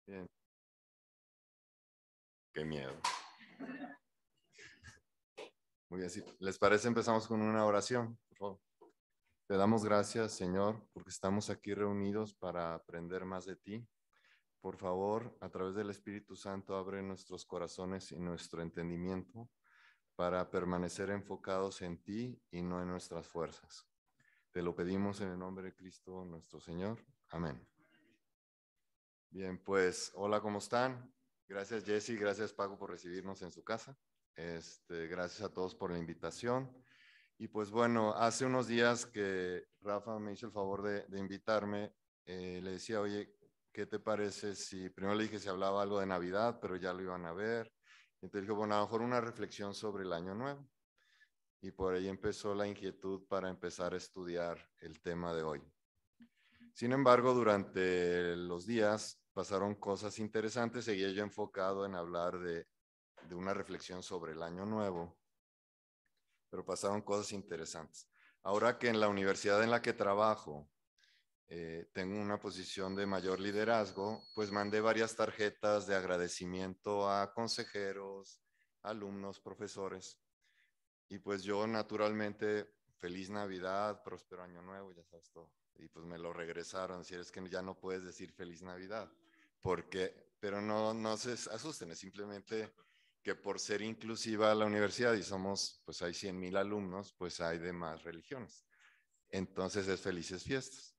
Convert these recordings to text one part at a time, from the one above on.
Bien, qué miedo. Muy bien, si les parece, empezamos con una oración, por favor. Te damos gracias, Señor, porque estamos aquí reunidos para aprender más de ti. Por favor, a través del Espíritu Santo, abre nuestros corazones y nuestro entendimiento para permanecer enfocados en ti y no en nuestras fuerzas. Te lo pedimos en el nombre de Cristo nuestro Señor. Amén. Bien, pues, hola, ¿cómo están? Gracias, Jesse, gracias, Paco, por recibirnos en su casa. Gracias a todos por la invitación. Y pues bueno, hace unos días que Rafa me hizo el favor de invitarme, le decía, oye, ¿qué te parece si, primero le dije si hablaba algo de Navidad, pero ya lo iban a ver. Entonces dije, bueno, a lo mejor una reflexión sobre el Año Nuevo. Y por ahí empezó la inquietud para empezar a estudiar el tema de hoy. Sin embargo, durante los días pasaron cosas interesantes, seguía yo enfocado en hablar de una reflexión sobre el Año Nuevo, pero pasaron cosas interesantes. Ahora que en la universidad en la que trabajo tengo una posición de mayor liderazgo, pues mandé varias tarjetas de agradecimiento a consejeros, alumnos, profesores. Y pues yo naturalmente, feliz Navidad, próspero año nuevo, ya sabes todo. Y pues me lo regresaron, si es que ya no puedes decir feliz Navidad, porque, pero no se asusten, es simplemente que por ser inclusiva la universidad y somos, pues hay 100,000 alumnos, pues hay de más religiones. Entonces es felices fiestas.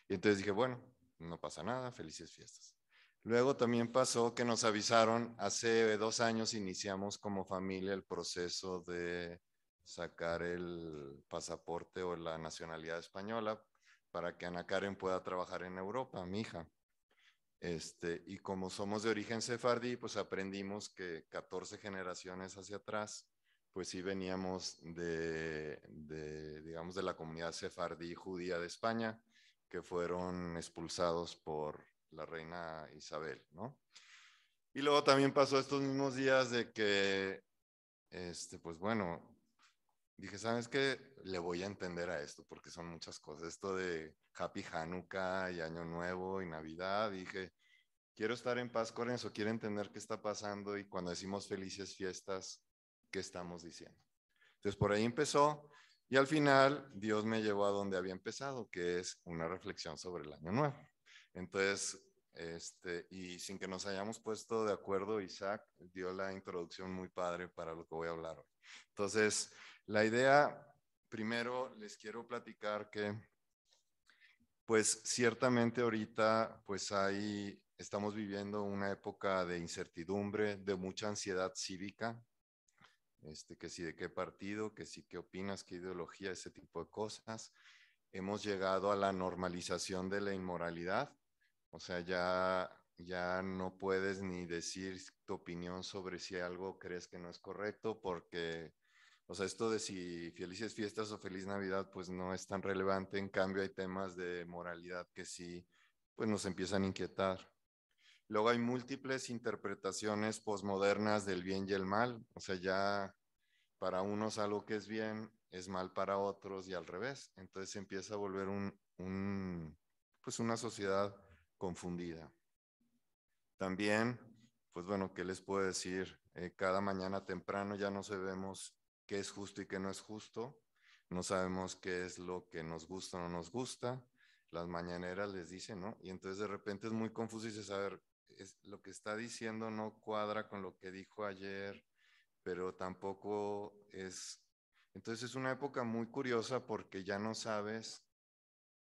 Y entonces dije, bueno, no pasa nada, felices fiestas. Luego también pasó que nos avisaron, hace 2 años iniciamos como familia el proceso de sacar el pasaporte o la nacionalidad española para que Ana Karen pueda trabajar en Europa, mi hija. Y como somos de origen sefardí, pues aprendimos que 14 generaciones hacia atrás, pues sí veníamos digamos, de la comunidad sefardí judía de España, que fueron expulsados por la reina Isabel, ¿no? Y luego también pasó estos mismos días de que, pues bueno, dije, ¿sabes qué? Le voy a entender a esto porque son muchas cosas. Esto de Happy Hanukkah y Año Nuevo y Navidad, dije, quiero estar en paz con eso, quiero entender qué está pasando y cuando decimos felices fiestas, ¿qué estamos diciendo? Entonces por ahí empezó y al final Dios me llevó a donde había empezado, que es una reflexión sobre el año nuevo. Entonces, y sin que nos hayamos puesto de acuerdo, Isaac dio la introducción muy padre para lo que voy a hablar hoy. Entonces, la idea, primero les quiero platicar que pues ciertamente ahorita pues estamos viviendo una época de incertidumbre, de mucha ansiedad cívica, que si de qué partido, que si qué opinas, qué ideología, ese tipo de cosas. Hemos llegado a la normalización de la inmoralidad, o sea, ya no puedes ni decir tu opinión sobre si algo crees que no es correcto porque o sea, esto de si felices fiestas o feliz Navidad, pues no es tan relevante. En cambio, hay temas de moralidad que sí, pues nos empiezan a inquietar. Luego hay múltiples interpretaciones posmodernas del bien y el mal. O sea, ya para unos algo que es bien es mal para otros y al revés. Entonces se empieza a volver pues una sociedad confundida. También, pues bueno, ¿qué les puedo decir? Cada mañana temprano ya no sabemos qué es justo y qué no es justo. No sabemos qué es lo que nos gusta o no nos gusta. Las mañaneras les dicen, ¿no? Y entonces de repente es muy confuso y dices, a ver, lo que está diciendo no cuadra con lo que dijo ayer, pero tampoco es... Entonces es una época muy curiosa porque ya no sabes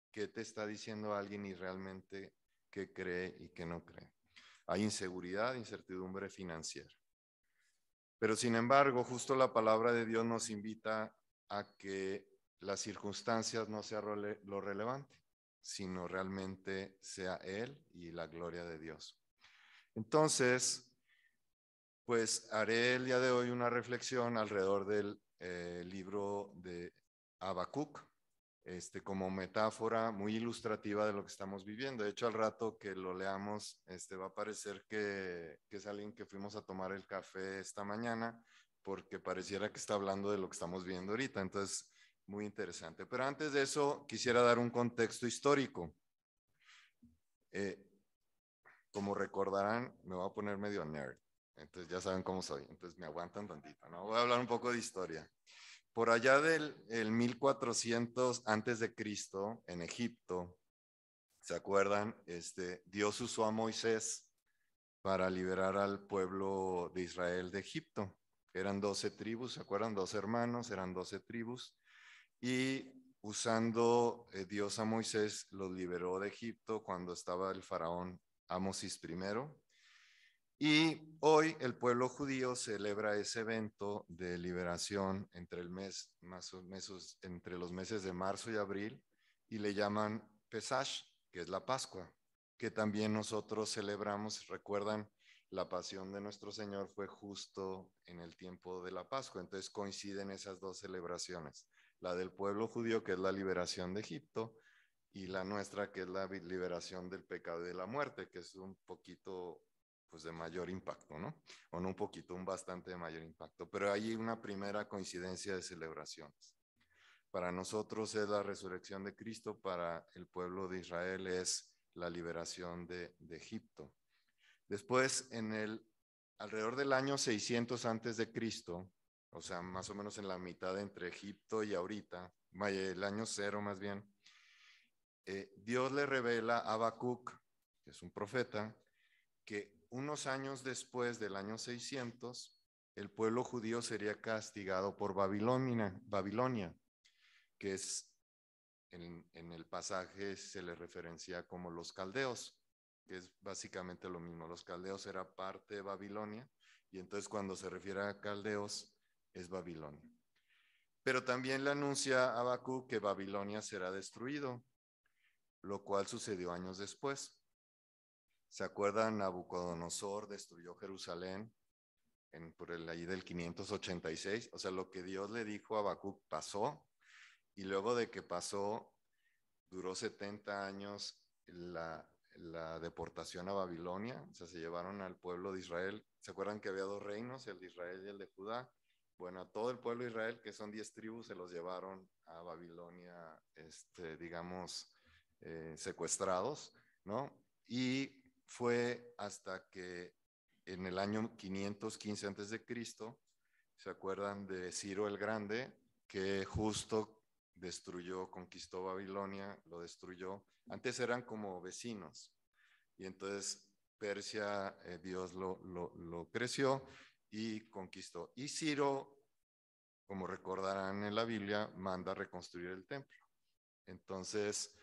qué te está diciendo alguien y realmente qué cree y qué no cree. Hay inseguridad, incertidumbre financiera. Pero sin embargo, justo la palabra de Dios nos invita a que las circunstancias no sea lo relevante, sino realmente sea Él y la gloria de Dios. Entonces, pues haré el día de hoy una reflexión alrededor del libro de Habacuc, como metáfora muy ilustrativa de lo que estamos viviendo. De hecho, al rato que lo leamos, va a parecer que es alguien que fuimos a tomar el café esta mañana, porque pareciera que está hablando de lo que estamos viendo ahorita. Entonces, muy interesante. Pero antes de eso, quisiera dar un contexto histórico. Eh, como recordarán, me voy a poner medio nerd. Entonces ya saben cómo soy. Entonces me aguantan tantito, ¿no? Voy a hablar un poco de historia. Por allá del 1400 antes de Cristo, en Egipto, ¿se acuerdan? Dios usó a Moisés para liberar al pueblo de Israel de Egipto. Eran 12 tribus, ¿se acuerdan? 12 hermanos, eran 12 tribus. Y usando Dios a Moisés, los liberó de Egipto cuando estaba el faraón Amosis I. Y hoy el pueblo judío celebra ese evento de liberación entre el mes, más o menos entre los meses de marzo y abril, y le llaman Pesach, que es la Pascua, que también nosotros celebramos. Recuerdan, la pasión de nuestro Señor fue justo en el tiempo de la Pascua, entonces coinciden esas dos celebraciones, la del pueblo judío, que es la liberación de Egipto, y la nuestra, que es la liberación del pecado y de la muerte, que es un poquito pues de mayor impacto, ¿no? O no un poquito, un bastante de mayor impacto. Pero hay una primera coincidencia de celebraciones. Para nosotros es la resurrección de Cristo, para el pueblo de Israel es la liberación de Egipto. Después, alrededor del año 600 antes de Cristo, o sea, más o menos en la mitad entre Egipto y ahorita, el año cero más bien, Dios le revela a Habacuc, que es un profeta, que unos años después del año 600, el pueblo judío sería castigado por Babilonia, que es en el pasaje se le referencia como los caldeos, que es básicamente lo mismo. Los caldeos era parte de Babilonia, y entonces cuando se refiere a caldeos es Babilonia. Pero también le anuncia a Habacuc que Babilonia será destruido, lo cual sucedió años después. ¿Se acuerdan? Nabucodonosor destruyó Jerusalén por ahí del 586. O sea, lo que Dios le dijo a Habacuc pasó, y luego de que pasó, duró 70 años la deportación a Babilonia. O sea, se llevaron al pueblo de Israel. ¿Se acuerdan que había dos reinos, el de Israel y el de Judá? Bueno, a todo el pueblo de Israel, que son 10 tribus, se los llevaron a Babilonia, digamos, secuestrados, ¿no? Y fue hasta que en el año 515 antes de Cristo, ¿se acuerdan de Ciro el Grande? Que justo conquistó Babilonia, lo destruyó. Antes eran como vecinos, y entonces Persia, Dios lo creció y conquistó. Y Ciro, como recordarán en la Biblia, manda reconstruir el templo. Entonces,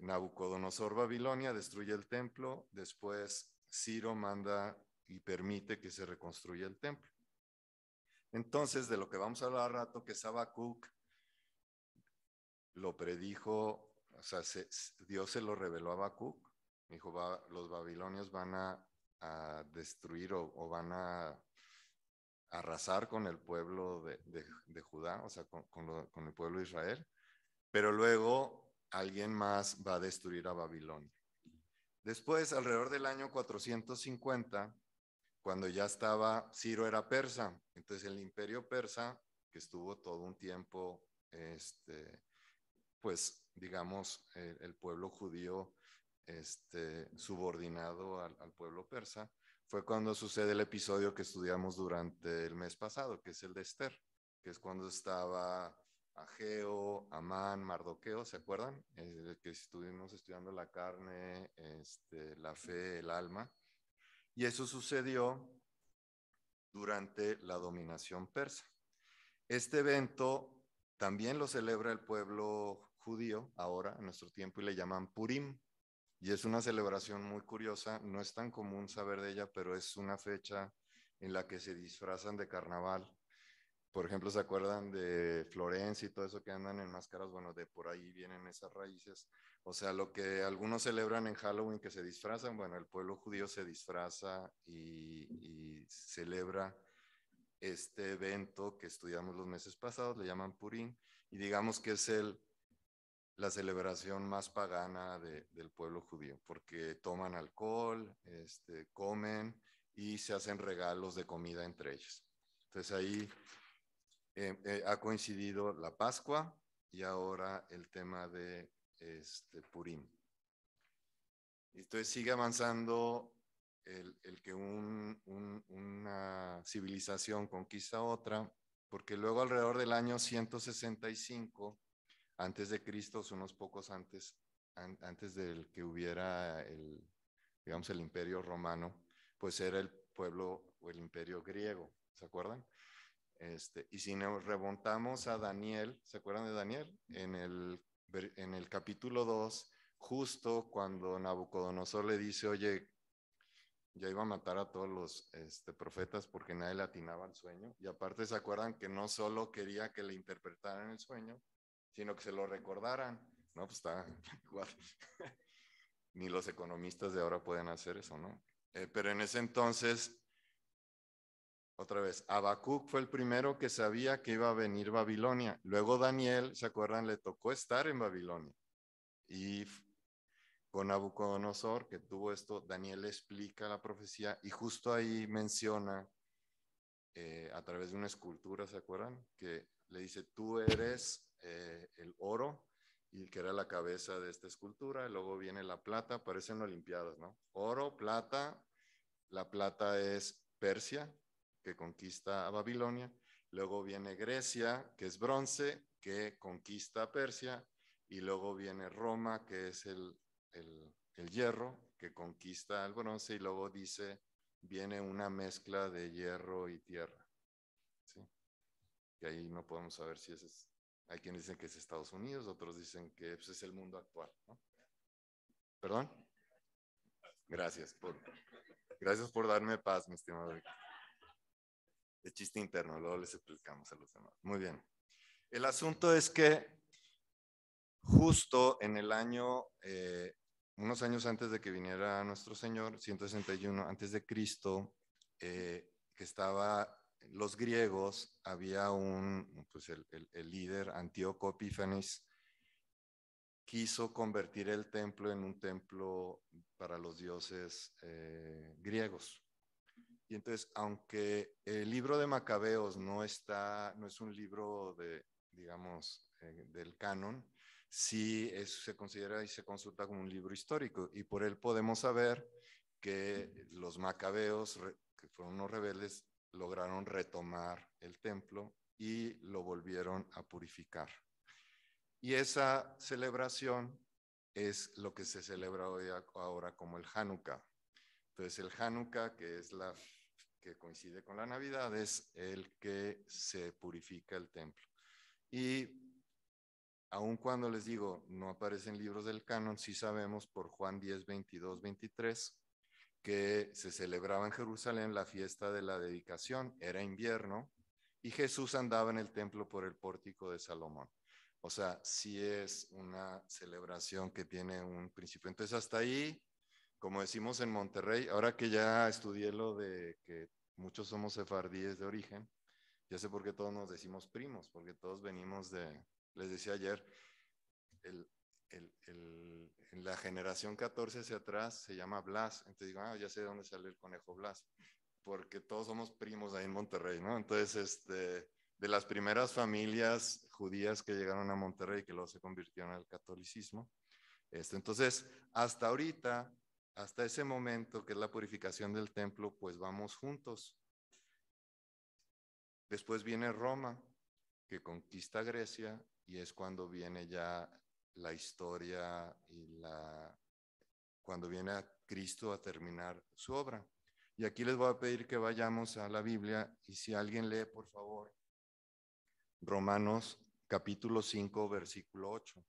Nabucodonosor Babilonia destruye el templo, después Ciro manda y permite que se reconstruya el templo. Entonces, de lo que vamos a hablar al rato, que es Habacuc, lo predijo, o sea, Dios se lo reveló a Habacuc, dijo, los babilonios van a destruir o van a arrasar con el pueblo de Judá, o sea, con el pueblo de Israel, pero luego alguien más va a destruir a Babilonia. Después, alrededor del año 450, cuando ya estaba, Ciro era persa, entonces el imperio persa, que estuvo todo un tiempo, pues digamos, el pueblo judío subordinado al pueblo persa, fue cuando sucede el episodio que estudiamos durante el mes pasado, que es el de Esther, que es cuando estaba Ageo, Amán, Mardoqueo, ¿se acuerdan? Que estuvimos estudiando la carne, la fe, el alma. Y eso sucedió durante la dominación persa. Este evento también lo celebra el pueblo judío ahora, en nuestro tiempo, y le llaman Purim. Y es una celebración muy curiosa, no es tan común saber de ella, pero es una fecha en la que se disfrazan de carnaval. Por ejemplo, ¿se acuerdan de Florencia y todo eso que andan en máscaras? Bueno, de por ahí vienen esas raíces. O sea, lo que algunos celebran en Halloween, que se disfrazan, bueno, el pueblo judío se disfraza y celebra este evento que estudiamos los meses pasados, le llaman Purim, y digamos que es la celebración más pagana del pueblo judío, porque toman alcohol, comen y se hacen regalos de comida entre ellos. Entonces ahí ha coincidido la Pascua y ahora el tema de Purim. Entonces sigue avanzando el que una civilización conquista otra, porque luego alrededor del año 165 antes de Cristo, unos pocos antes del que hubiera digamos, el imperio romano, pues era el pueblo o el imperio griego, ¿se acuerdan? Y si nos remontamos a Daniel, ¿se acuerdan de Daniel? En el capítulo 2, justo cuando Nabucodonosor le dice, oye, ya iba a matar a todos los profetas porque nadie le atinaba al sueño. Y aparte se acuerdan que no solo quería que le interpretaran el sueño, sino que se lo recordaran. No, pues está igual. Ni los economistas de ahora pueden hacer eso, ¿no? Pero en ese entonces, otra vez, Habacuc fue el primero que sabía que iba a venir Babilonia. Luego Daniel, ¿se acuerdan? Le tocó estar en Babilonia. Y con Nabucodonosor, que tuvo esto, Daniel explica la profecía y justo ahí menciona a través de una escultura, ¿se acuerdan? Que le dice, tú eres el oro, y que era la cabeza de esta escultura, y luego viene la plata, parecen olimpiadas, ¿no? Oro, plata, la plata es Persia, que conquista a Babilonia, luego viene Grecia, que es bronce, que conquista a Persia, y luego viene Roma, que es el hierro, que conquista el bronce, y luego dice, viene una mezcla de hierro y tierra, ¿sí? Que ahí no podemos saber si ese es, hay quienes dicen que es Estados Unidos, otros dicen que pues, es el mundo actual, ¿no? ¿Perdón? Gracias gracias por darme paz, mi estimado. De chiste interno, luego les explicamos a los demás. Muy bien. El asunto es que justo en el año, unos años antes de que viniera nuestro Señor, 161 antes de Cristo, que estaba los griegos, había pues el líder Antíoco Epífanes, quiso convertir el templo en un templo para los dioses griegos. Y entonces, aunque el libro de Macabeos no es un libro digamos, del canon, sí se considera y se consulta como un libro histórico. Y por él podemos saber que los Macabeos, que fueron unos rebeldes, lograron retomar el templo y lo volvieron a purificar. Y esa celebración es lo que se celebra hoy ahora como el Hanukkah. Entonces el Hanukkah, que coincide con la Navidad, es el que se purifica el templo. Y aun cuando les digo, no aparecen libros del canon, sí sabemos por Juan 10, 22, 23, que se celebraba en Jerusalén la fiesta de la dedicación, era invierno, y Jesús andaba en el templo por el pórtico de Salomón. O sea, sí es una celebración que tiene un principio. Entonces, hasta ahí, como decimos en Monterrey, ahora que ya estudié lo de que muchos somos sefardíes de origen, ya sé por qué todos nos decimos primos, porque todos venimos les decía ayer, en la generación 14 hacia atrás se llama Blas, entonces digo, ya sé de dónde sale el conejo Blas, porque todos somos primos ahí en Monterrey, ¿no? Entonces, de las primeras familias judías que llegaron a Monterrey, que luego se convirtieron al catolicismo, entonces, hasta ahorita, hasta ese momento, que es la purificación del templo, pues vamos juntos. Después viene Roma, que conquista Grecia, y es cuando viene ya la historia y cuando viene a Cristo a terminar su obra. Y aquí les voy a pedir que vayamos a la Biblia, y si alguien lee, por favor, Romanos capítulo 5, versículo 8.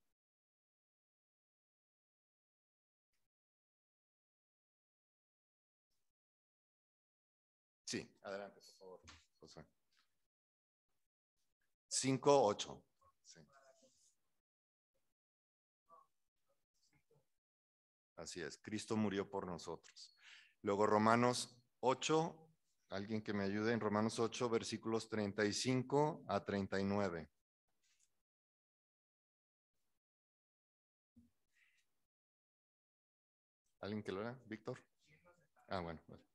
Sí, adelante, por favor, José. 5, 8. Sí. Así es, Cristo murió por nosotros. Luego Romanos 8, alguien que me ayude en Romanos 8, versículos 35 a 39. ¿Alguien que lo lea? ¿Víctor? Ah, bueno. Vale.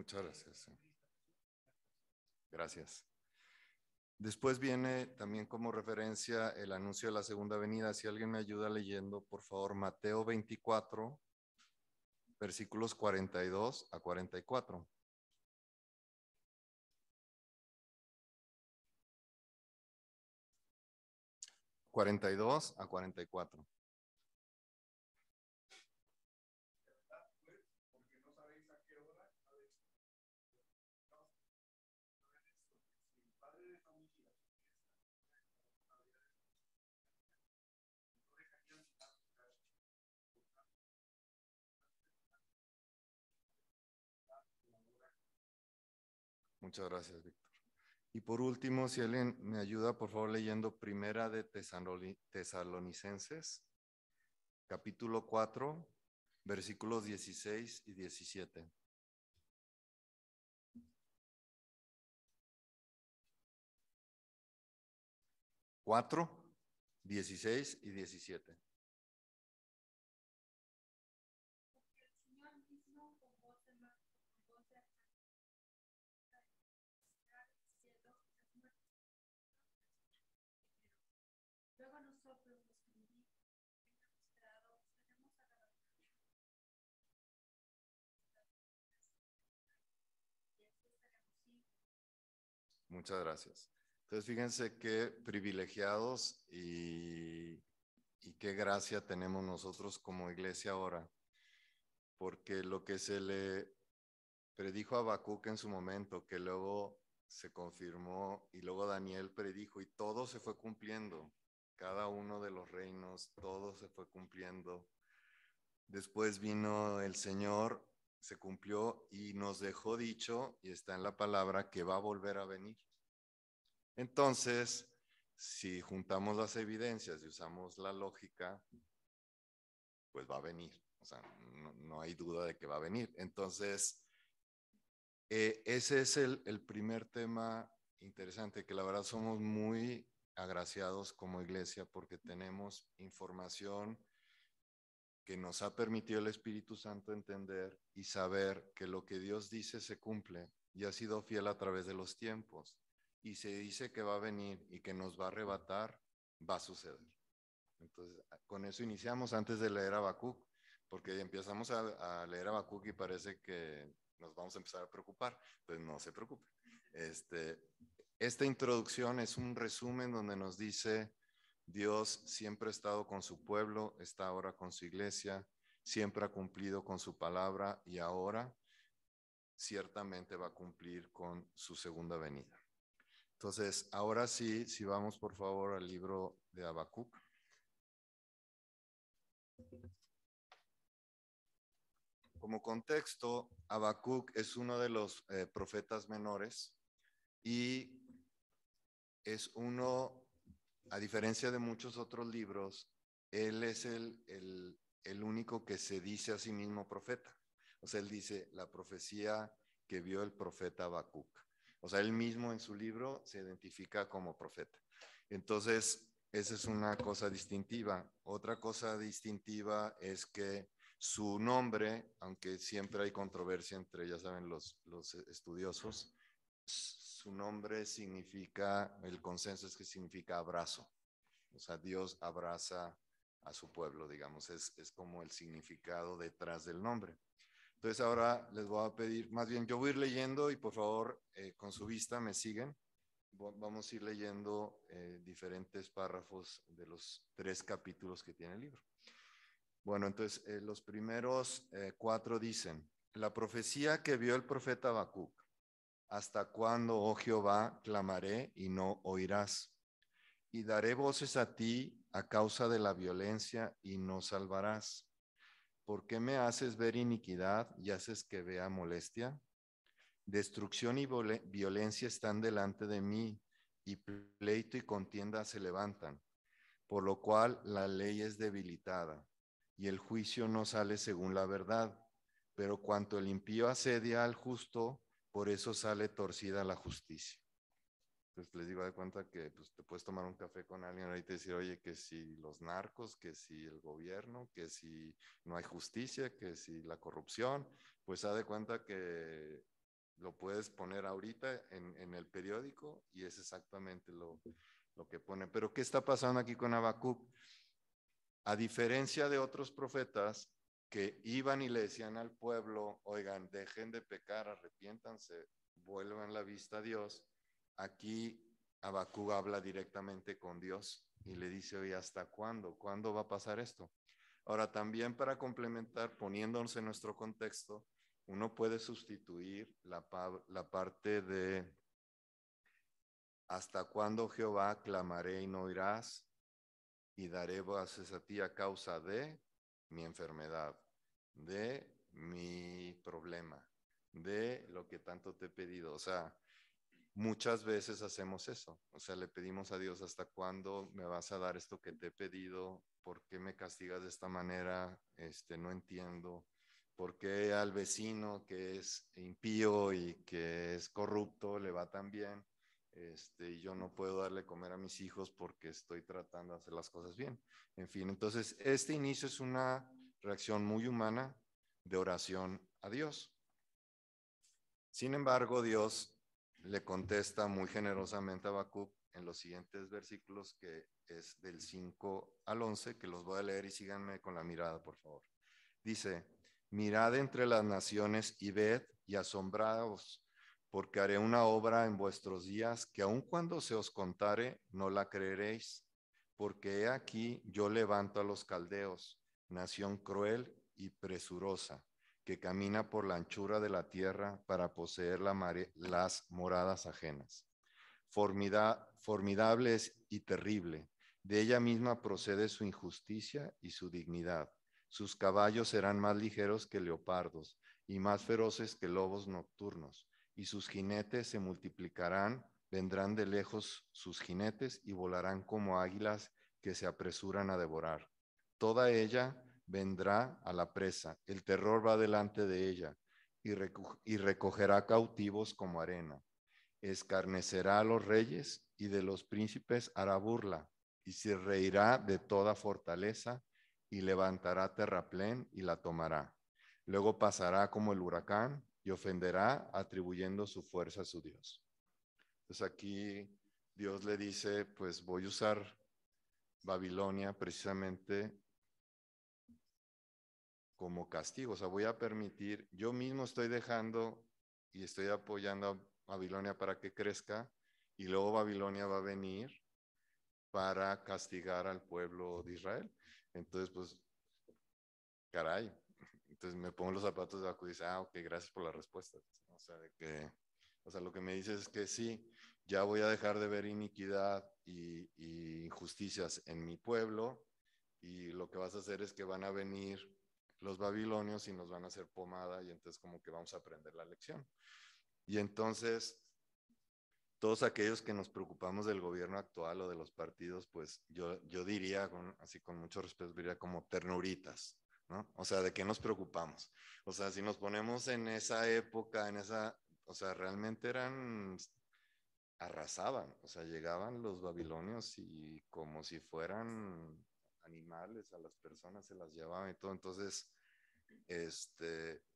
Muchas gracias. Sí. Gracias. Después viene también como referencia el anuncio de la segunda venida. Si alguien me ayuda leyendo, por favor, Mateo 24, versículos 42 a 44. 42 a 44. Muchas gracias, Víctor. Y por último, si alguien me ayuda, por favor, leyendo Primera de Tesalonicenses, capítulo 4, versículos 16 y 17. 4, 16 y 17. Muchas gracias. Entonces, fíjense qué privilegiados y qué gracia tenemos nosotros como iglesia ahora, porque lo que se le predijo a Habacuc en su momento, que luego se confirmó y luego Daniel predijo y todo se fue cumpliendo, cada uno de los reinos, todo se fue cumpliendo. Después vino el Señor, se cumplió y nos dejó dicho, y está en la palabra, que va a volver a venir. Entonces, si juntamos las evidencias y usamos la lógica, pues va a venir. O sea, no hay duda de que va a venir. Entonces, ese es el primer tema interesante, que la verdad somos muy agraciados como iglesia porque tenemos información que nos ha permitido el Espíritu Santo entender y saber que lo que Dios dice se cumple y ha sido fiel a través de los tiempos. Y se dice que va a venir y que nos va a arrebatar, va a suceder. Entonces, con eso iniciamos antes de leer Habacuc, porque empezamos a leer Habacuc y parece que nos vamos a empezar a preocupar. Pues no se preocupe. Esta introducción es un resumen donde nos dice: Dios siempre ha estado con su pueblo, está ahora con su iglesia, siempre ha cumplido con su palabra y ahora ciertamente va a cumplir con su segunda venida. Entonces, ahora sí, si vamos por favor al libro de Habacuc. Como contexto, Habacuc es uno de los profetas menores y es uno, a diferencia de muchos otros libros, él es el único que se dice a sí mismo profeta. O sea, él dice la profecía que vio el profeta Habacuc. O sea, él mismo en su libro se identifica como profeta. Entonces, esa es una cosa distintiva. Otra cosa distintiva es que su nombre, aunque siempre hay controversia entre, ya saben, los estudiosos, su nombre significa, el consenso es que significa abrazo. O sea, Dios abraza a su pueblo, digamos, es como el significado detrás del nombre. Entonces ahora les voy a pedir, más bien yo voy a ir leyendo y por favor con su vista me siguen. Vamos a ir leyendo diferentes párrafos de los 3 capítulos que tiene el libro. Bueno, entonces los primeros 4 dicen: la profecía que vio el profeta Habacuc. ¿Hasta cuándo, oh Jehová, clamaré y no oirás? Y daré voces a ti a causa de la violencia y no salvarás. ¿Por qué me haces ver iniquidad y haces que vea molestia? Destrucción y violencia están delante de mí, y pleito y contienda se levantan, por lo cual la ley es debilitada, y el juicio no sale según la verdad. Pero cuanto el impío asedia al justo, por eso sale torcida la justicia. Pues les digo, de cuenta que pues, te puedes tomar un café con alguien ahorita y decir, oye, que si los narcos, que si el gobierno, que si no hay justicia, que si la corrupción, pues haz de cuenta que lo puedes poner ahorita en el periódico y es exactamente lo que pone. Pero ¿qué está pasando aquí con Habacuc? A diferencia de otros profetas que iban y le decían al pueblo, oigan, dejen de pecar, arrepiéntanse, vuelvan la vista a Dios, aquí Habacuc habla directamente con Dios y le dice, oye, ¿hasta cuándo? ¿Cuándo va a pasar esto? Ahora, también para complementar, poniéndonos en nuestro contexto, uno puede sustituir la parte de ¿hasta cuándo, Jehová, clamaré y no oirás? Y daré voces a ti a causa de mi enfermedad, de mi problema, de lo que tanto te he pedido. O sea, muchas veces hacemos eso. O sea, le pedimos a Dios, ¿hasta cuándo me vas a dar esto que te he pedido? ¿Por qué me castigas de esta manera? No entiendo. ¿Por qué al vecino que es impío y que es corrupto le va tan bien? Y yo no puedo darle comer a mis hijos porque estoy tratando de hacer las cosas bien. En fin, entonces este inicio es una reacción muy humana de oración a Dios. Sin embargo, Dios le contesta muy generosamente a Habacuc en los siguientes versículos, que es del 5 al 11, que los voy a leer y síganme con la mirada, por favor. Dice, mirad entre las naciones y ved y asombraos, porque haré una obra en vuestros días que aun cuando se os contare, no la creeréis, porque he aquí yo levanto a los caldeos, nación cruel y presurosa, que camina por la anchura de la tierra para poseer las moradas ajenas. Formidable es y terrible, de ella misma procede su injusticia y su dignidad. Sus caballos serán más ligeros que leopardos y más feroces que lobos nocturnos, y sus jinetes se multiplicarán, vendrán de lejos sus jinetes y volarán como águilas que se apresuran a devorar. Toda ella vendrá a la presa, el terror va delante de ella y recogerá cautivos como arena. Escarnecerá a los reyes y de los príncipes hará burla, y se reirá de toda fortaleza y levantará terraplén y la tomará. Luego pasará como el huracán y ofenderá atribuyendo su fuerza a su Dios. Entonces aquí Dios le dice, pues voy a usar Babilonia precisamente como castigo. O sea, voy a permitir, yo mismo estoy dejando y estoy apoyando a Babilonia para que crezca y luego Babilonia va a venir para castigar al pueblo de Israel. Entonces, pues, caray. Entonces me pongo los zapatos de Habacuc y dice, ok, gracias por la respuesta. O sea, lo que me dices es que sí, ya voy a dejar de ver iniquidad y injusticias en mi pueblo y lo que vas a hacer es que van a venir los babilonios y nos van a hacer pomada y entonces como que vamos a aprender la lección. Y entonces todos aquellos que nos preocupamos del gobierno actual o de los partidos, pues yo diría, así con mucho respeto, diría como ternuritas, ¿no? O sea, ¿de qué nos preocupamos? O sea, si nos ponemos en esa época, o sea, realmente arrasaban, o sea, llegaban los babilonios y como si fueran animales a las personas se las llevaban y todo, entonces,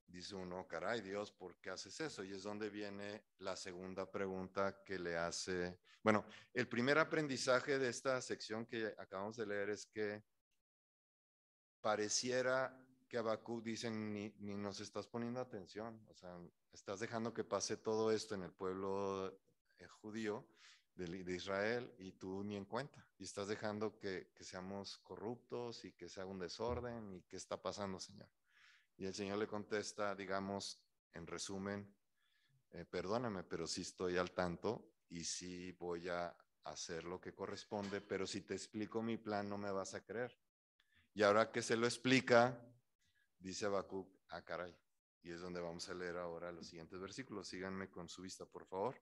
dice uno, caray, Dios, ¿por qué haces eso? Y es donde viene la segunda pregunta que le hace. Bueno, el primer aprendizaje de esta sección que acabamos de leer es que pareciera que Habacuc dice, ni nos estás poniendo atención, o sea, estás dejando que pase todo esto en el pueblo judío de Israel y tú ni en cuenta, y estás dejando que seamos corruptos y que se haga un desorden y qué está pasando, Señor. Y el Señor le contesta, digamos, en resumen, perdóname, pero sí estoy al tanto y sí voy a hacer lo que corresponde, pero si te explico mi plan no me vas a creer. Y ahora que se lo explica, dice Habacuc, ah, caray. Y es donde vamos a leer ahora los siguientes versículos. Síganme con su vista, por favor.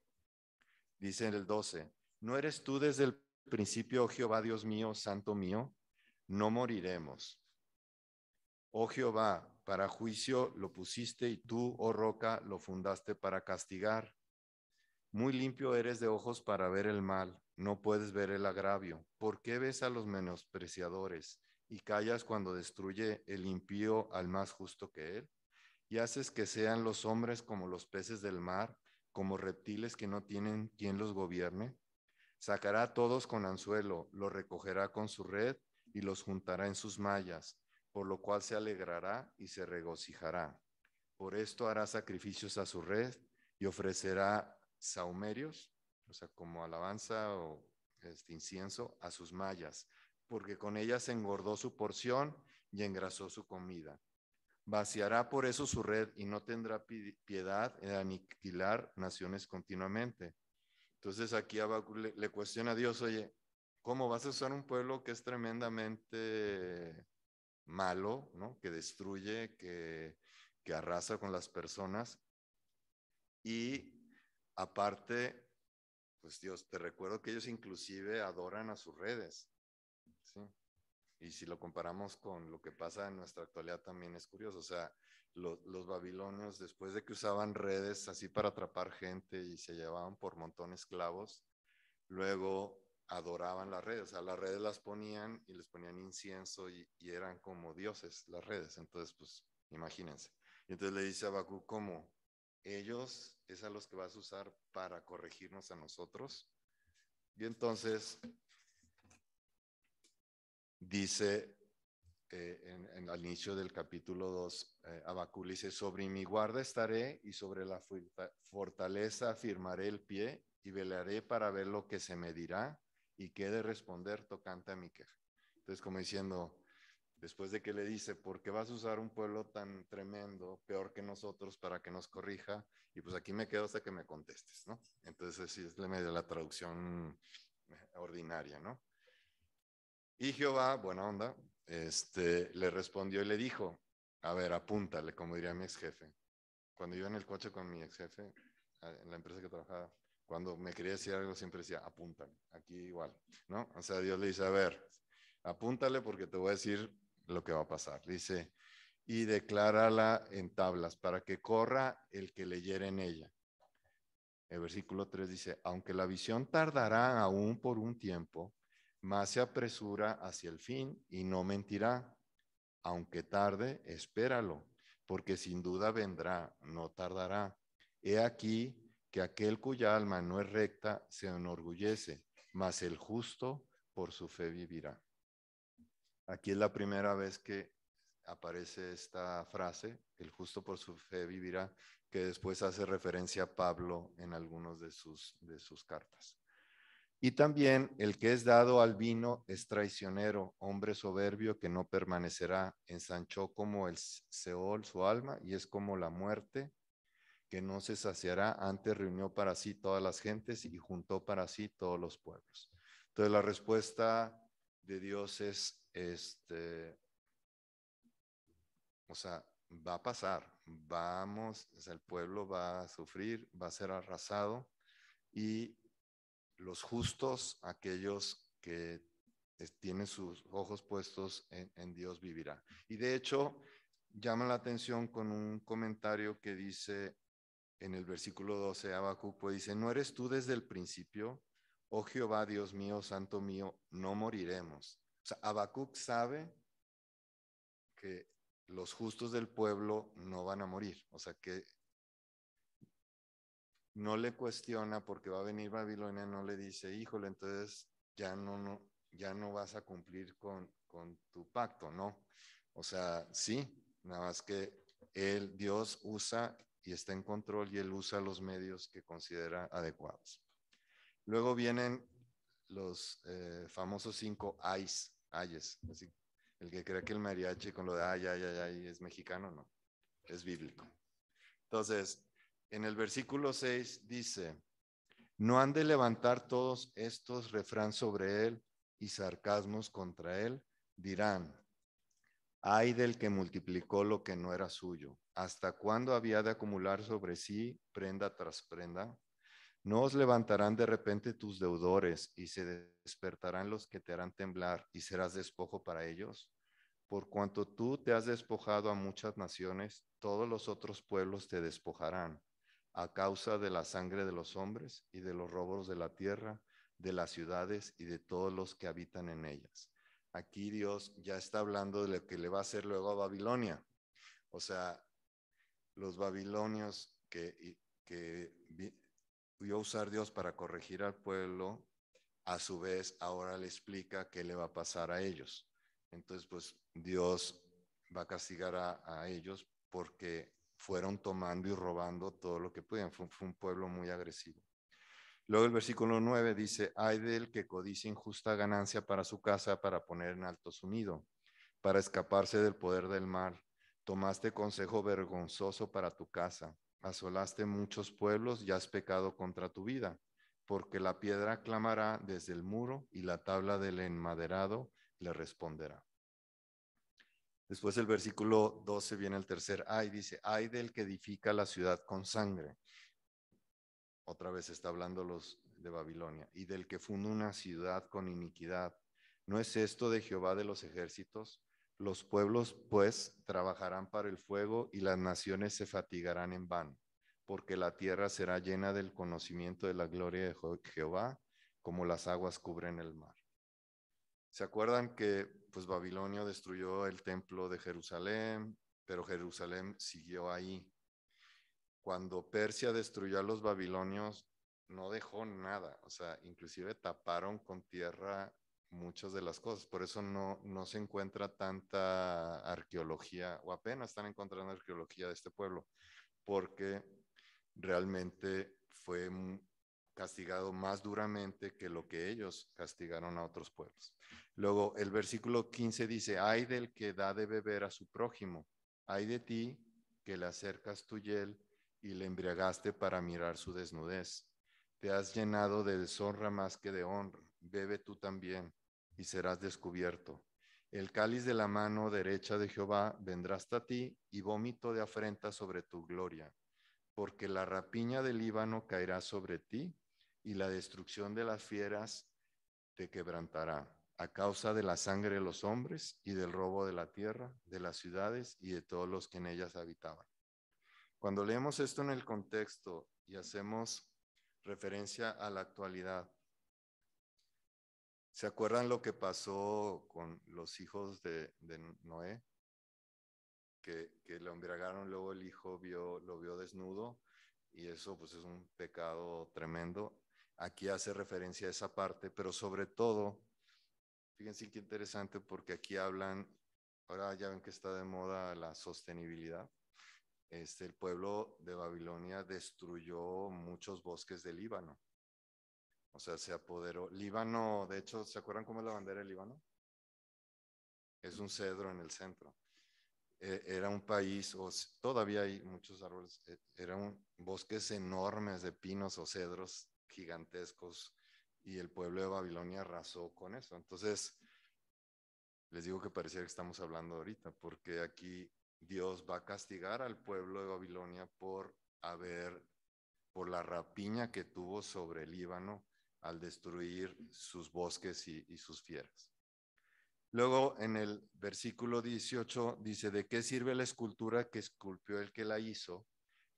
Dice en el 12, ¿no eres tú desde el principio, oh Jehová, Dios mío, santo mío? No moriremos. Oh Jehová, para juicio lo pusiste y tú, oh roca, lo fundaste para castigar. Muy limpio eres de ojos para ver el mal, no puedes ver el agravio. ¿Por qué ves a los menospreciadores y callas cuando destruye el impío al más justo que él? y haces que sean los hombres como los peces del mar, como reptiles que no tienen quien los gobierne. Sacará a todos con anzuelo, los recogerá con su red y los juntará en sus mallas, por lo cual se alegrará y se regocijará. Por esto hará sacrificios a su red y ofrecerá sahumerios, o sea, como alabanza o incienso, a sus mallas, porque con ellas engordó su porción y engrasó su comida. Vaciará por eso su red y no tendrá piedad en aniquilar naciones continuamente. Entonces aquí Habacuc le cuestiona a Dios, oye, ¿cómo vas a usar un pueblo que es tremendamente malo, ¿no? Que destruye, que arrasa con las personas? Y aparte, pues Dios, te recuerdo que ellos inclusive adoran a sus redes, ¿sí? Y si lo comparamos con lo que pasa en nuestra actualidad también es curioso, o sea, los babilonios después de que usaban redes así para atrapar gente y se llevaban por montón esclavos, luego adoraban las redes, o sea, las redes las ponían y les ponían incienso y eran como dioses las redes, entonces pues imagínense. Y entonces le dice a Habacuc, ¿cómo? Ellos es a los que vas a usar para corregirnos a nosotros. Y entonces dice al inicio del capítulo 2, Habacuc dice, sobre mi guarda estaré y sobre la fortaleza afirmaré el pie y velaré para ver lo que se me dirá y qué he de responder tocante a mi queja. Entonces, como diciendo, después de que le dice, ¿por qué vas a usar un pueblo tan tremendo, peor que nosotros, para que nos corrija? Y pues aquí me quedo hasta que me contestes, ¿no? Entonces, sí, es medio la traducción ordinaria, ¿no? Y Jehová, buena onda, le respondió y le dijo, a ver, apúntale, como diría mi ex jefe. Cuando iba en el coche con mi ex jefe, en la empresa que trabajaba, cuando me quería decir algo siempre decía, apúntale, aquí igual, ¿no? O sea, Dios le dice, a ver, apúntale porque te voy a decir lo que va a pasar. Dice, y declárala en tablas para que corra el que leyere en ella. El versículo 3 dice, aunque la visión tardará aún por un tiempo, más se apresura hacia el fin y no mentirá. Aunque tarde, espéralo, porque sin duda vendrá, no tardará. He aquí que aquel cuya alma no es recta se enorgullece, mas el justo por su fe vivirá. Aquí es la primera vez que aparece esta frase, el justo por su fe vivirá, que después hace referencia a Pablo en algunos de sus cartas. Y también el que es dado al vino es traicionero, hombre soberbio que no permanecerá, ensanchó como el Seol su alma y es como la muerte que no se saciará, antes reunió para sí todas las gentes y juntó para sí todos los pueblos. Entonces la respuesta de Dios es, o sea, va a pasar, vamos, o sea, el pueblo va a sufrir, va a ser arrasado y los justos, aquellos que tienen sus ojos puestos en Dios, vivirá. Y de hecho, llama la atención con un comentario que dice en el versículo 12, Habacuc, pues dice, ¿no eres tú desde el principio? Oh Jehová, Dios mío, santo mío, no moriremos. O sea, Habacuc sabe que los justos del pueblo no van a morir. O sea, que no le cuestiona porque va a venir Babilonia, no le dice, híjole, entonces ya no vas a cumplir con tu pacto, ¿no? O sea, sí, nada más que Dios usa y está en control y él usa los medios que considera adecuados. Luego vienen los famosos 5 ayes, así, el que cree que el mariachi con lo de ay, ay, ay, ay es mexicano, no, es bíblico. Entonces, en el versículo 6 dice, no han de levantar todos estos refrán sobre él y sarcasmos contra él, dirán, ay del que multiplicó lo que no era suyo, ¿hasta cuándo había de acumular sobre sí prenda tras prenda? No os levantarán de repente tus deudores y se despertarán los que te harán temblar y serás despojo para ellos. Por cuanto tú te has despojado a muchas naciones, todos los otros pueblos te despojarán a causa de la sangre de los hombres y de los robos de la tierra, de las ciudades y de todos los que habitan en ellas. Aquí Dios ya está hablando de lo que le va a hacer luego a Babilonia. O sea, los babilonios que vio usar Dios para corregir al pueblo, a su vez ahora le explica qué le va a pasar a ellos. Entonces, pues Dios va a castigar a ellos porque fueron tomando y robando todo lo que podían. Fue un pueblo muy agresivo. Luego el versículo 9 dice, ay del que codicia injusta ganancia para su casa, para poner en alto su nido, para escaparse del poder del mal. Tomaste consejo vergonzoso para tu casa, asolaste muchos pueblos y has pecado contra tu vida, porque la piedra clamará desde el muro y la tabla del enmaderado le responderá. Después el versículo 12 viene el tercer ay, dice, ay del que edifica la ciudad con sangre. Otra vez está hablando los de Babilonia, y del que funda una ciudad con iniquidad. ¿No es esto de Jehová de los ejércitos? Los pueblos, pues, trabajarán para el fuego y las naciones se fatigarán en vano, porque la tierra será llena del conocimiento de la gloria de Jehová, como las aguas cubren el mar. ¿Se acuerdan que pues Babilonia destruyó el templo de Jerusalén, pero Jerusalén siguió ahí? Cuando Persia destruyó a los babilonios, no dejó nada, o sea, inclusive taparon con tierra muchas de las cosas, por eso no se encuentra tanta arqueología, o apenas están encontrando arqueología de este pueblo, porque realmente fue castigado más duramente que lo que ellos castigaron a otros pueblos. Luego el versículo 15 dice, ay del que da de beber a su prójimo, ay de ti que le acercas tu hiel y le embriagaste para mirar su desnudez. Te has llenado de deshonra más que de honra, bebe tú también y serás descubierto. El cáliz de la mano derecha de Jehová vendrá hasta ti y vómito de afrenta sobre tu gloria, porque la rapiña del Líbano caerá sobre ti y la destrucción de las fieras te quebrantará a causa de la sangre de los hombres y del robo de la tierra, de las ciudades y de todos los que en ellas habitaban. Cuando leemos esto en el contexto y hacemos referencia a la actualidad, ¿se acuerdan lo que pasó con los hijos de Noé? Que lo embriagaron, luego el hijo lo vio desnudo y eso pues es un pecado tremendo. Aquí hace referencia a esa parte, pero sobre todo, fíjense qué interesante porque aquí hablan, ahora ya ven que está de moda la sostenibilidad. El pueblo de Babilonia destruyó muchos bosques del Líbano. O sea, se apoderó. Líbano, de hecho, ¿se acuerdan cómo es la bandera del Líbano? Es un cedro en el centro. Era un país, todavía hay muchos árboles, eran bosques enormes de pinos o cedros gigantescos y el pueblo de Babilonia arrasó con eso. Entonces, les digo que parecía que estamos hablando ahorita, porque aquí Dios va a castigar al pueblo de Babilonia por la rapiña que tuvo sobre el Líbano al destruir sus bosques y sus fieras. Luego en el versículo 18 dice, ¿de qué sirve la escultura que esculpió el que la hizo?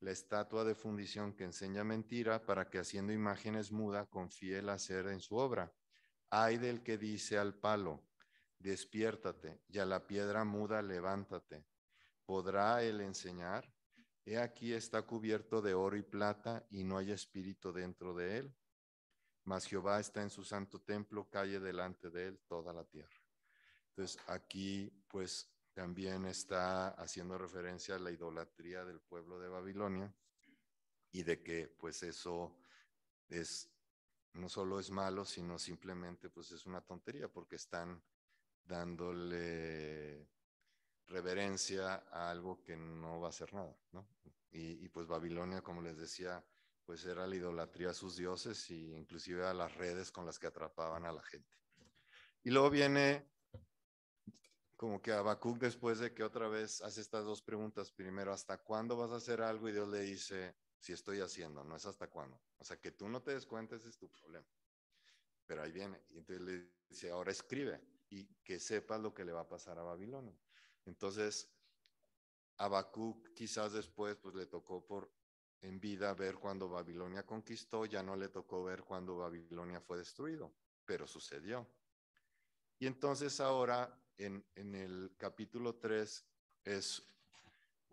La estatua de fundición que enseña mentira para que haciendo imágenes muda confíe el hacer en su obra. Ay del que dice al palo, despiértate, y a la piedra muda levántate. ¿Podrá él enseñar? He aquí está cubierto de oro y plata y no hay espíritu dentro de él. Mas Jehová está en su santo templo, calle delante de él toda la tierra. Entonces aquí pues también está haciendo referencia a la idolatría del pueblo de Babilonia y de que pues eso es no solo es malo, sino simplemente pues es una tontería porque están dándole reverencia a algo que no va a hacer nada, ¿no? Y pues Babilonia, como les decía, pues era la idolatría a sus dioses e inclusive a las redes con las que atrapaban a la gente. Y luego viene como que Habacuc después de que otra vez hace estas dos preguntas, primero, ¿hasta cuándo vas a hacer algo? Y Dios le dice, si estoy haciendo, no es hasta cuándo. O sea, que tú no te des cuenta, ese es tu problema. Pero ahí viene. Y entonces le dice, ahora escribe y que sepas lo que le va a pasar a Babilonia. Entonces, Habacuc quizás después pues le tocó en vida ver cuando Babilonia conquistó, ya no le tocó ver cuando Babilonia fue destruido, pero sucedió. Y entonces ahora en el capítulo 3 es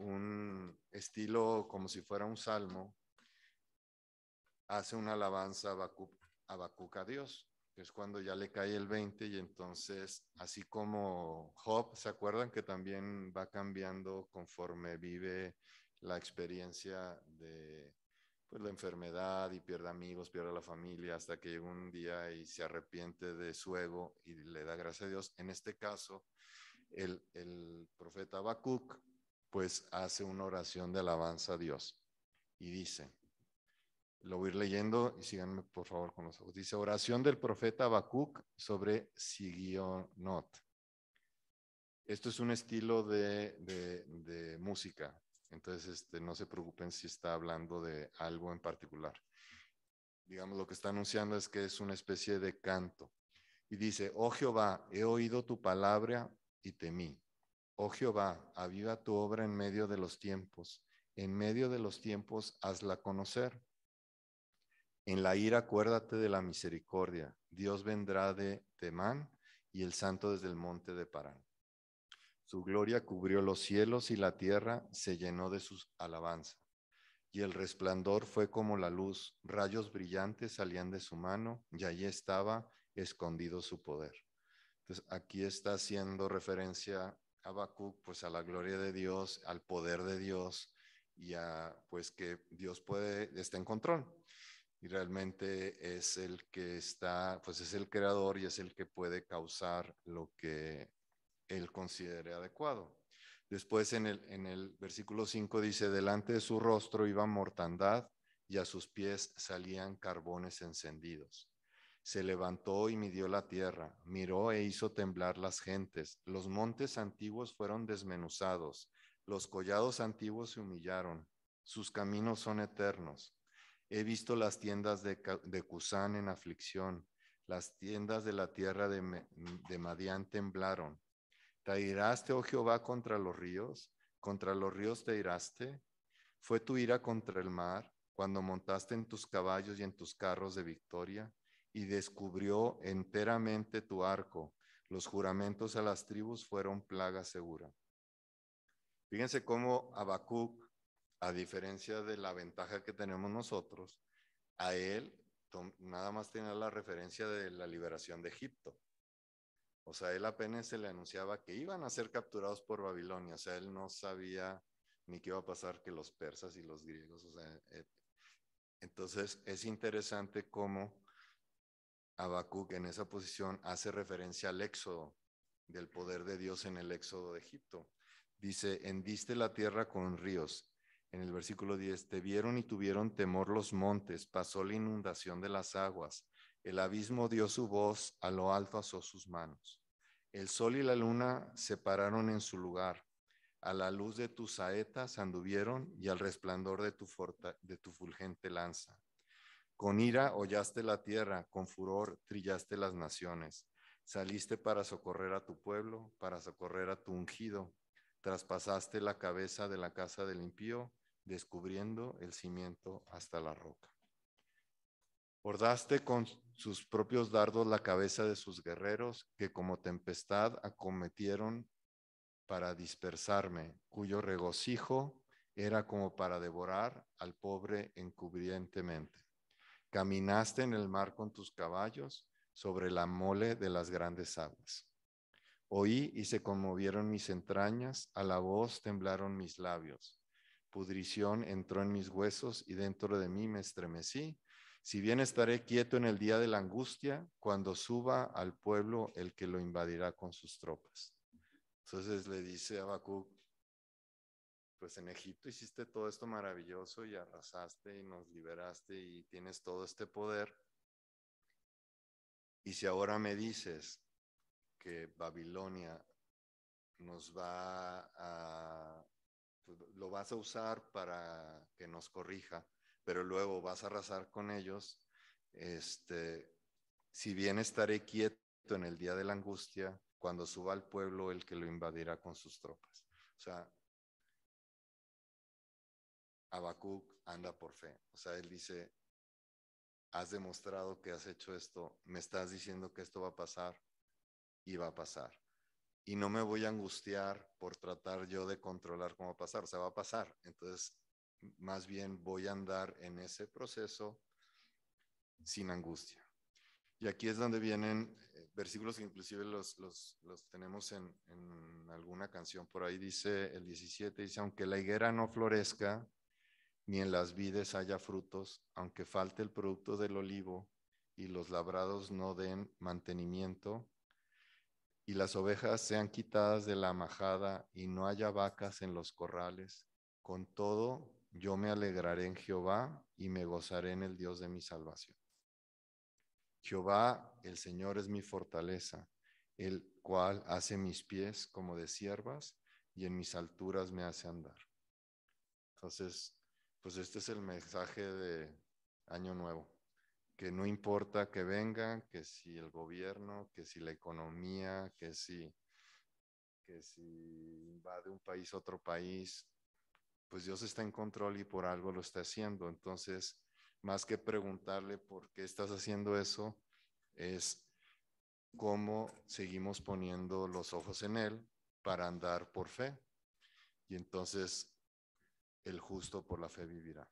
un estilo como si fuera un salmo, hace una alabanza a Habacuc a Dios, que es cuando ya le cae el 20 y entonces, así como Job, ¿se acuerdan que también va cambiando conforme vive la experiencia de pues, la enfermedad y pierde amigos, pierde la familia, hasta que llega un día y se arrepiente de su ego y le da gracias a Dios? En este caso, el profeta Habacuc pues hace una oración de alabanza a Dios y dice, lo voy a ir leyendo y síganme por favor con los ojos. Dice, oración del profeta Habacuc sobre Sigionot. Esto es un estilo de música, entonces no se preocupen si está hablando de algo en particular. Digamos, lo que está anunciando es que es una especie de canto. Y dice, oh Jehová, he oído tu palabra y temí. Oh Jehová, aviva tu obra en medio de los tiempos. En medio de los tiempos, hazla conocer. En la ira acuérdate de la misericordia. Dios vendrá de Temán y el santo desde el monte de Parán. Su gloria cubrió los cielos y la tierra se llenó de sus alabanzas. Y el resplandor fue como la luz, rayos brillantes salían de su mano y allí estaba escondido su poder. Entonces aquí está haciendo referencia a Habacuc, pues a la gloria de Dios, al poder de Dios y a pues que Dios está en control. Y realmente es el que está, pues es el creador y es el que puede causar lo que él considere adecuado. Después en el versículo 5 dice, delante de su rostro iba mortandad y a sus pies salían carbones encendidos. Se levantó y midió la tierra, miró e hizo temblar las gentes. Los montes antiguos fueron desmenuzados, los collados antiguos se humillaron, sus caminos son eternos. He visto las tiendas de Cusán en aflicción, las tiendas de la tierra de Madián temblaron. ¿Te iraste, oh Jehová, contra los ríos? ¿Contra los ríos te iraste? ¿Fue tu ira contra el mar cuando montaste en tus caballos y en tus carros de victoria? Y descubrió enteramente tu arco. Los juramentos a las tribus fueron plaga segura. Fíjense cómo Habacuc, a diferencia de la ventaja que tenemos nosotros, a él nada más tenía la referencia de la liberación de Egipto. O sea, él apenas se le anunciaba que iban a ser capturados por Babilonia. O sea, él no sabía ni qué iba a pasar que los persas y los griegos. O sea, entonces es interesante cómo Habacuc en esa posición hace referencia al éxodo, del poder de Dios en el éxodo de Egipto. Dice, hendiste la tierra con ríos. En el versículo 10, te vieron y tuvieron temor los montes, pasó la inundación de las aguas. El abismo dio su voz, a lo alto asó sus manos. El sol y la luna se pararon en su lugar. A la luz de tus saetas anduvieron y al resplandor de tu fulgente lanza. Con ira hollaste la tierra, con furor trillaste las naciones. Saliste para socorrer a tu pueblo, para socorrer a tu ungido. Traspasaste la cabeza de la casa del impío, descubriendo el cimiento hasta la roca. Bordaste con sus propios dardos la cabeza de sus guerreros, que como tempestad acometieron para dispersarme, cuyo regocijo era como para devorar al pobre encubrientemente. Caminaste en el mar con tus caballos sobre la mole de las grandes aguas. Oí y se conmovieron mis entrañas, a la voz temblaron mis labios. Pudrición entró en mis huesos y dentro de mí me estremecí. Si bien estaré quieto en el día de la angustia, cuando suba al pueblo el que lo invadirá con sus tropas. Entonces le dice a Habacuc, pues en Egipto hiciste todo esto maravilloso y arrasaste y nos liberaste y tienes todo este poder. Y si ahora me dices que Babilonia nos va a, pues, lo vas a usar para que nos corrija, pero luego vas a arrasar con ellos, si bien estaré quieto en el día de la angustia, cuando suba al pueblo el que lo invadirá con sus tropas. O sea, Habacuc anda por fe. O sea, él dice, has demostrado que has hecho esto, me estás diciendo que esto va a pasar y va a pasar. y no me voy a angustiar por tratar yo de controlar cómo va a pasar, o sea, va a pasar. Entonces, más bien voy a andar en ese proceso sin angustia. Y aquí es donde vienen versículos que inclusive los tenemos en alguna canción por ahí, dice el 17, dice, aunque la higuera no florezca, ni en las vides haya frutos, aunque falte el producto del olivo y los labrados no den mantenimiento, y las ovejas sean quitadas de la majada y no haya vacas en los corrales, con todo yo me alegraré en Jehová y me gozaré en el Dios de mi salvación. Jehová, el Señor es mi fortaleza, el cual hace mis pies como de siervas y en mis alturas me hace andar. Entonces, pues este es el mensaje de Año Nuevo, que no importa que vengan, que si el gobierno, que si la economía, que si invade un país a otro país, pues Dios está en control y por algo lo está haciendo. Entonces, más que preguntarle por qué estás haciendo eso, es cómo seguimos poniendo los ojos en Él para andar por fe. Y entonces el justo por la fe vivirá.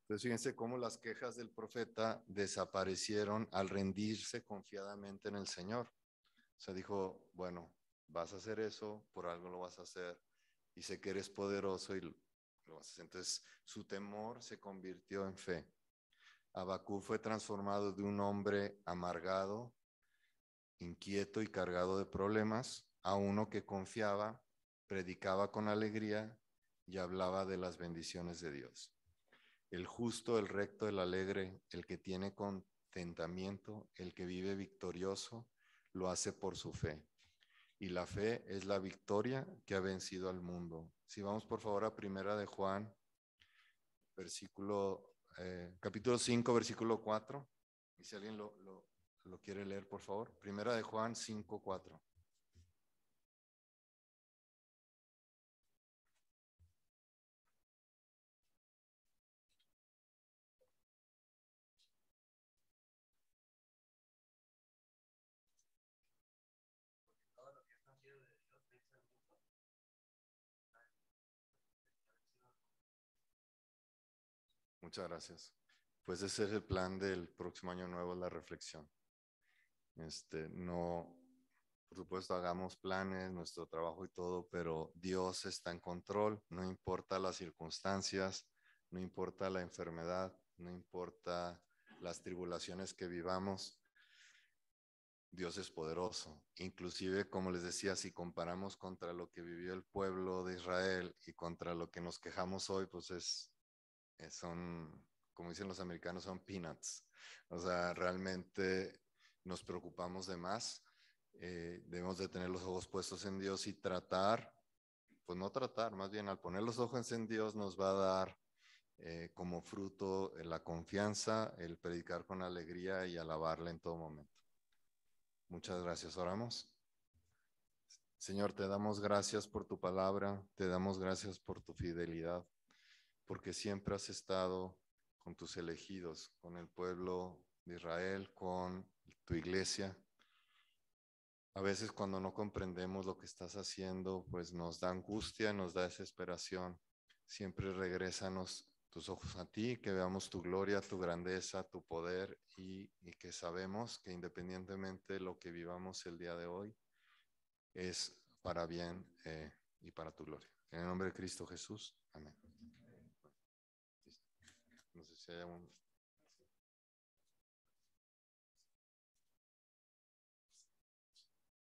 Entonces fíjense cómo las quejas del profeta desaparecieron al rendirse confiadamente en el Señor. O sea, dijo, bueno, vas a hacer eso, por algo lo vas a hacer, y sé que eres poderoso y lo vas a hacer. Entonces su temor se convirtió en fe. Habacuc fue transformado de un hombre amargado, inquieto y cargado de problemas, a uno que confiaba, predicaba con alegría y hablaba de las bendiciones de Dios. El justo, el recto, el alegre, el que tiene contentamiento, el que vive victorioso, lo hace por su fe. Y la fe es la victoria que ha vencido al mundo. Si vamos por favor a Primera de Juan, capítulo 5, versículo 4. Y si alguien lo quiere leer, por favor. Primera de Juan 5, 4. Muchas gracias. Pues ese es el plan del próximo año nuevo, la reflexión. No, por supuesto, hagamos planes, nuestro trabajo y todo, pero Dios está en control, no importa las circunstancias, no importa la enfermedad, no importa las tribulaciones que vivamos, Dios es poderoso. Inclusive, como les decía, si comparamos contra lo que vivió el pueblo de Israel y contra lo que nos quejamos hoy, pues son, como dicen los americanos, son peanuts. O sea, realmente nos preocupamos de más. Debemos de tener los ojos puestos en Dios y tratar, pues no tratar, más bien al poner los ojos en Dios nos va a dar como fruto la confianza, el predicar con alegría y alabarle en todo momento. Muchas gracias. Oramos. Señor, te damos gracias por tu palabra, te damos gracias por tu fidelidad, porque siempre has estado con tus elegidos, con el pueblo de Israel, con tu iglesia. A veces cuando no comprendemos lo que estás haciendo, pues nos da angustia, nos da desesperación. Siempre regrésanos tus ojos a ti, que veamos tu gloria, tu grandeza, tu poder y que sabemos que independientemente de lo que vivamos el día de hoy, es para bien y para tu gloria. En el nombre de Cristo Jesús. Amén. No sé si hay un...